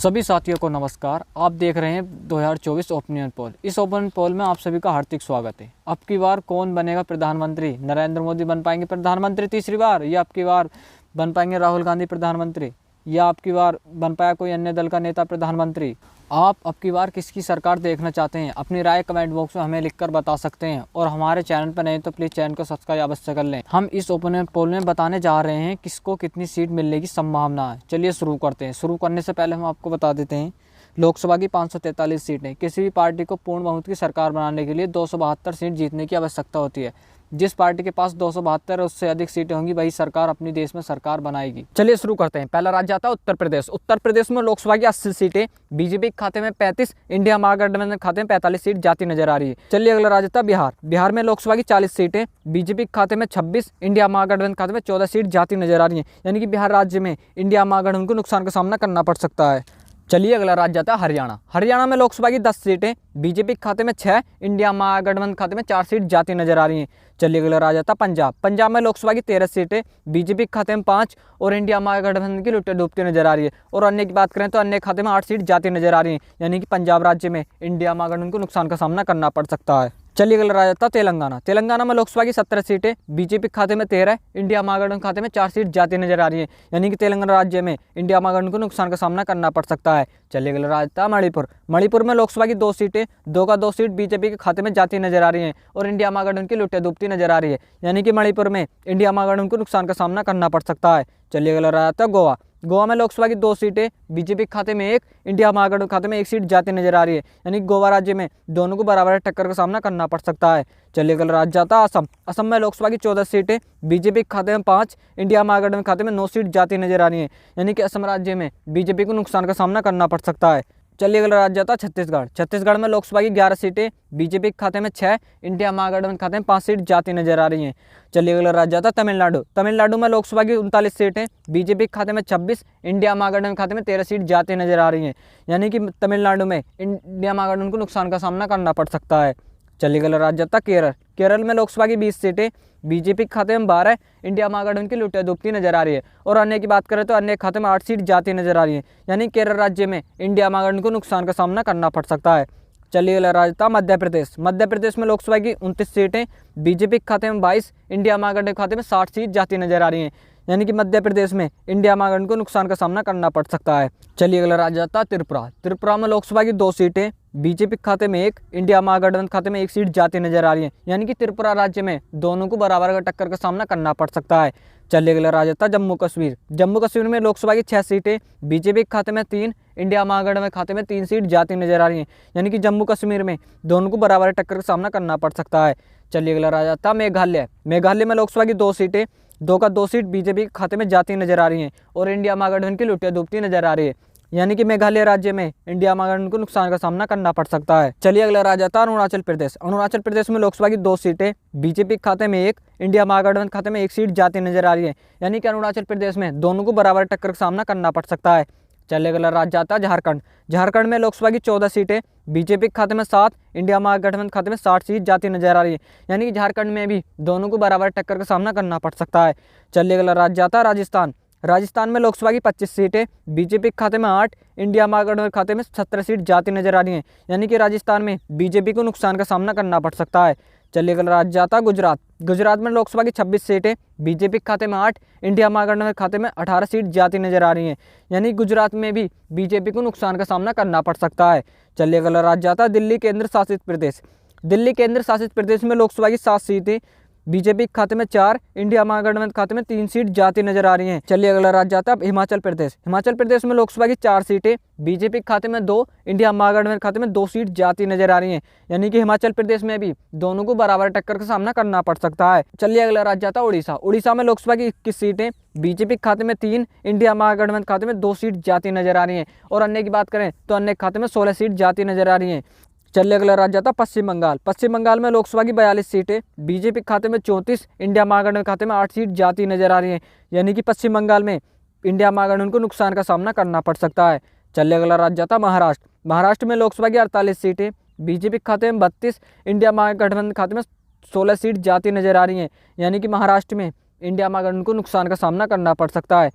सभी साथियों को नमस्कार। आप देख रहे हैं 2024 ओपिनियन पोल। इस ओपिनियन पोल में आप सभी का हार्दिक स्वागत है। अब की बार कौन बनेगा प्रधानमंत्री? नरेंद्र मोदी बन पाएंगे प्रधानमंत्री तीसरी बार, या अब की बार बन पाएंगे राहुल गांधी प्रधानमंत्री, या अब की बार बन पाया कोई अन्य दल का नेता प्रधानमंत्री? आप अब की बार किसकी सरकार देखना चाहते हैं? अपनी राय कमेंट बॉक्स में हमें लिखकर बता सकते हैं। और हमारे चैनल पर नए तो प्लीज़ चैनल को सब्सक्राइब अवश्य कर लें। हम इस ओपिनियन पोल में बताने जा रहे हैं किसको कितनी सीट मिलने की संभावना है। चलिए शुरू करते हैं। शुरू करने से पहले हम आपको बता देते हैं, लोकसभा की 543 सीटें। किसी भी पार्टी को पूर्ण बहुमत की सरकार बनाने के लिए 272 सीट जीतने की आवश्यकता होती है। जिस पार्टी के पास 272 और उससे अधिक सीटें होंगी वही सरकार अपनी देश में सरकार बनाएगी। चलिए शुरू करते हैं। पहला राज्य आता है उत्तर प्रदेश। उत्तर प्रदेश में लोकसभा की 80 सीटें, बीजेपी के खाते में 35, इंडिया महागठबंधन खाते में 45 सीट जाती नजर आ रही है। चलिए अगला राज्य आता बिहार। बिहार में लोकसभा की 40 सीटें, बीजेपी के खाते में 26, इंडिया महागठबंधन खाते में 14 सीट जाती नजर आ रही है। यानी कि बिहार राज्य में इंडिया महागठबंधन को नुकसान का सामना करना पड़ सकता है। चलिए अगला राज्य आता है हरियाणा। हरियाणा में लोकसभा की 10 सीटें, बीजेपी के खाते में 6, इंडिया महागठबंधन खाते में 4 सीट जाती नजर आ रही हैं। चलिए अगला राज्य आता है पंजाब। पंजाब में लोकसभा की 13 सीटें, बीजेपी के खाते में 5 और इंडिया महागठबंधन की लुटे डूबती नजर आ रही है। और अन्य की बात करें तो अन्य खाते में 8 सीट जाती नजर आ रही है। यानी कि पंजाब राज्य में इंडिया महागठबंधन को नुकसान का सामना करना पड़ सकता है। चलिए अगला राज्य आता है तेलंगाना। तेलंगाना में लोकसभा की 17 सीटें, बीजेपी के खाते में 13, इंडिया महागठबंधन खाते में 4 सीट जाती नजर आ रही है। यानी कि तेलंगाना राज्य में इंडिया महागठबंधन को नुकसान का सामना करना पड़ सकता है। चलिए अगला राज्य आता है मणिपुर। मणिपुर में लोकसभा की 2 सीटें, 2 का 2 सीट बीजेपी के खाते में जाती नजर आ रही है और इंडिया महागठबंधन की लुटे डूबती नजर आ रही है। यानी कि मणिपुर में इंडिया महागठबंधन को नुकसान का सामना करना पड़ सकता है। चलिए अगला राज्य आता है गोवा। गोवा में लोकसभा की 2 सीटें, बीजेपी के खाते में 1, इंडिया महागठबंधन खाते में 1 सीट जाती नजर आ रही है। यानी गोवा राज्य में दोनों को बराबर टक्कर का सामना करना पड़ सकता है। चलिए अगला राज्य आता है असम। असम में लोकसभा की 14 सीटें, बीजेपी के खाते में 5, इंडिया महागठबंधन खाते में 9 सीट जाती नजर आ रही है। यानी कि असम राज्य में बीजेपी को नुकसान का सामना करना पड़ सकता है। चलिए अगला राज्य आता है छत्तीसगढ़। छत्तीसगढ़ में लोकसभा की 11 सीटें, बीजेपी के खाते में 6, इंडिया महागठबंधन खाते में 5 सीट जाती नजर आ रही हैं। चलिए अगला राज्य आता है तमिलनाडु। तमिलनाडु में लोकसभा की 39 सीटें, बीजेपी के खाते में 26, इंडिया महागठबंधन खाते में 13 सीट जाती नजर आ रही हैं। यानी कि तमिलनाडु में इंडिया महागठबंधन को नुकसान का सामना करना पड़ सकता है। चलिए अगला राज्य आता है केरल। केरल में लोकसभा की 20 सीटें, बीजेपी के खाते में 12, इंडिया महागठबंधन की लुटे डूबती नजर आ रही है। और अन्य की बात करें तो अन्य खाते में 8 सीट जाती नजर आ रही है। यानी केरल राज्य में इंडिया महागठबंधन को नुकसान का सामना करना पड़ सकता है। चलिए अगला राज्य था मध्य प्रदेश। मध्य प्रदेश में लोकसभा की 29 सीटें, बीजेपी के खाते में 22, इंडिया महागठबंधन के खाते में 60 सीट जाती नजर आ रही हैं। यानी कि मध्य प्रदेश में इंडिया महागठबंधन को नुकसान का सामना करना पड़ सकता है। चलिए अगला राज्य आता है त्रिपुरा। त्रिपुरा में लोकसभा की 2 सीटें, बीजेपी के खाते में 1, इंडिया महागठबंधन खाते में 1 सीट जाती नजर आ रही है। यानी कि त्रिपुरा राज्य में दोनों को बराबर का टक्कर का सामना करना पड़ सकता है। चलिए अगला राज्य था जम्मू कश्मीर। जम्मू कश्मीर में लोकसभा की 6 सीटें, बीजेपी के खाते में 3, इंडिया महागठबंधन खाते में 3 सीट जाती नजर आ रही है। यानी कि जम्मू कश्मीर में दोनों को बराबर टक्कर का सामना करना पड़ सकता है। चलिए अगला राज्य था मेघालय। मेघालय में लोकसभा की 2 सीटें, 2 का 2 सीट बीजेपी के खाते में जाती नजर आ रही हैं और इंडिया महागठबंधन की लुटिया डूबती नजर आ रही है। यानी कि मेघालय राज्य में इंडिया महागठबंधन को नुकसान का सामना करना पड़ सकता है। चलिए अगला राज्य आता है अरुणाचल प्रदेश। अरुणाचल प्रदेश में लोकसभा की 2 सीटें, बीजेपी के खाते में 1, इंडिया महागठबंधन खाते में 1 सीट जाती नजर आ रही है। यानी कि अरुणाचल प्रदेश में दोनों को बराबर टक्कर का सामना करना पड़ सकता है। चलिए अगला राज्य आता है झारखंड। झारखंड में लोकसभा की 14 सीटें, बीजेपी के खाते में 7, इंडिया महागठबंधन खाते में 60 सीट जाती नजर आ रही है। यानी कि झारखंड में भी दोनों को बराबर टक्कर का सामना करना पड़ सकता है। चलिए अगला राज्य आता है राजस्थान। राजस्थान में लोकसभा की 25 सीटें, बीजेपी के खाते में 8, इंडिया महागठबंधन खाते में 17 सीट जाती नजर आ रही हैं। यानी कि राजस्थान में बीजेपी को नुकसान का सामना करना पड़ सकता है। चलिए अगला राज्य आता है गुजरात। गुजरात में लोकसभा की 26 सीटें, बीजेपी के खाते में 8, इंडिया महागठबंधन खाते में 18 सीट जाती नजर आ रही हैं। यानी गुजरात में भी बीजेपी को नुकसान का सामना करना पड़ सकता है। चलिए अगला राज्य आता है दिल्ली केंद्र शासित प्रदेश। दिल्ली केंद्र शासित प्रदेश में लोकसभा की 7 सीटें, बीजेपी के खाते में 4, इंडिया महागठबंधन खाते में 3 सीट जाती नजर आ रही हैं। चलिए अगला राज्य आता है हिमाचल प्रदेश। हिमाचल प्रदेश में लोकसभा की 4 सीटें, बीजेपी के खाते में 2, इंडिया महागठबंधन खाते में 2 सीट जाती नजर आ रही हैं। यानी कि हिमाचल प्रदेश में भी दोनों को बराबर टक्कर का सामना करना पड़ सकता है। चलिए अगला राज्य आता है उड़ीसा। उड़ीसा में लोकसभा की 21 सीटें, बीजेपी के खाते में 3, इंडिया महागठबंधन खाते में 2 सीट जाती नजर आ रही हैं। और अन्य की बात करें तो अन्य खाते में 16 सीट जाती नजर आ रही हैं। चलिए अगला राज्य आता है पश्चिम बंगाल। पश्चिम बंगाल में लोकसभा की 42 सीटें, बीजेपी के खाते में 34, इंडिया महागठबंधन खाते में 8 सीट जाती नजर आ रही हैं। यानी कि पश्चिम बंगाल में इंडिया महागठबंधन को नुकसान का सामना करना पड़ सकता है। चलिए अगला राज्य आता है महाराष्ट्र। महाराष्ट्र में लोकसभा की 48 सीटें, बीजेपी के खाते में 32, इंडिया महागठबंधन खाते में 16 सीट जाती नजर आ रही हैं। यानी कि महाराष्ट्र में इंडिया महागठबंधन को नुकसान का सामना करना पड़ सकता है।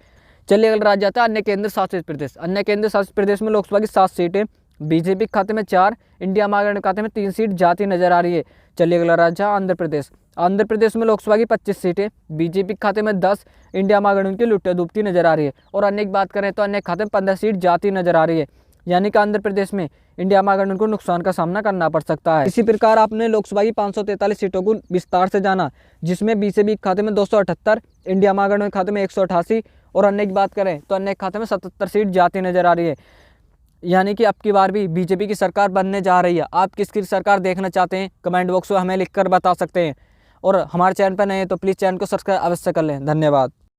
चलिए अगला राज्य आता है अन्य केंद्र शासित प्रदेश। अन्य केंद्र शासित प्रदेश में लोकसभा की 7 सीटें, बीजेपी के खाते में 4, इंडिया महागठबंधन के खाते में 3 सीट जाती नजर आ रही है। चलिए अगला राज्य आंध्र प्रदेश। आंध्र प्रदेश में लोकसभा की 25 सीटें, बीजेपी के खाते में 10, इंडिया महागठबंधन की लुट्टा डूबती नजर आ रही है। और अन्य की बात करें तो अन्य खाते में 15 सीट जाती नजर आ रही है, यानी कि आंध्र प्रदेश में इंडिया महागठबंधन को नुकसान का सामना करना पड़ सकता है। इसी प्रकार आपने लोकसभा की 543 सीटों को विस्तार से जाना, जिसमें बीजेपी के खाते में 278, इंडिया महागठबंधन के खाते में 188 और अन्य की बात करें तो अन्य के खाते में 77 सीट जाती नजर आ रही है, यानी कि अब की बार भी बीजेपी की सरकार बनने जा रही है। आप किसकी सरकार देखना चाहते हैं कमेंट बॉक्स में हमें लिखकर बता सकते हैं। और हमारे चैनल पर नए हैं तो प्लीज़ चैनल को सब्सक्राइब अवश्य कर लें। धन्यवाद।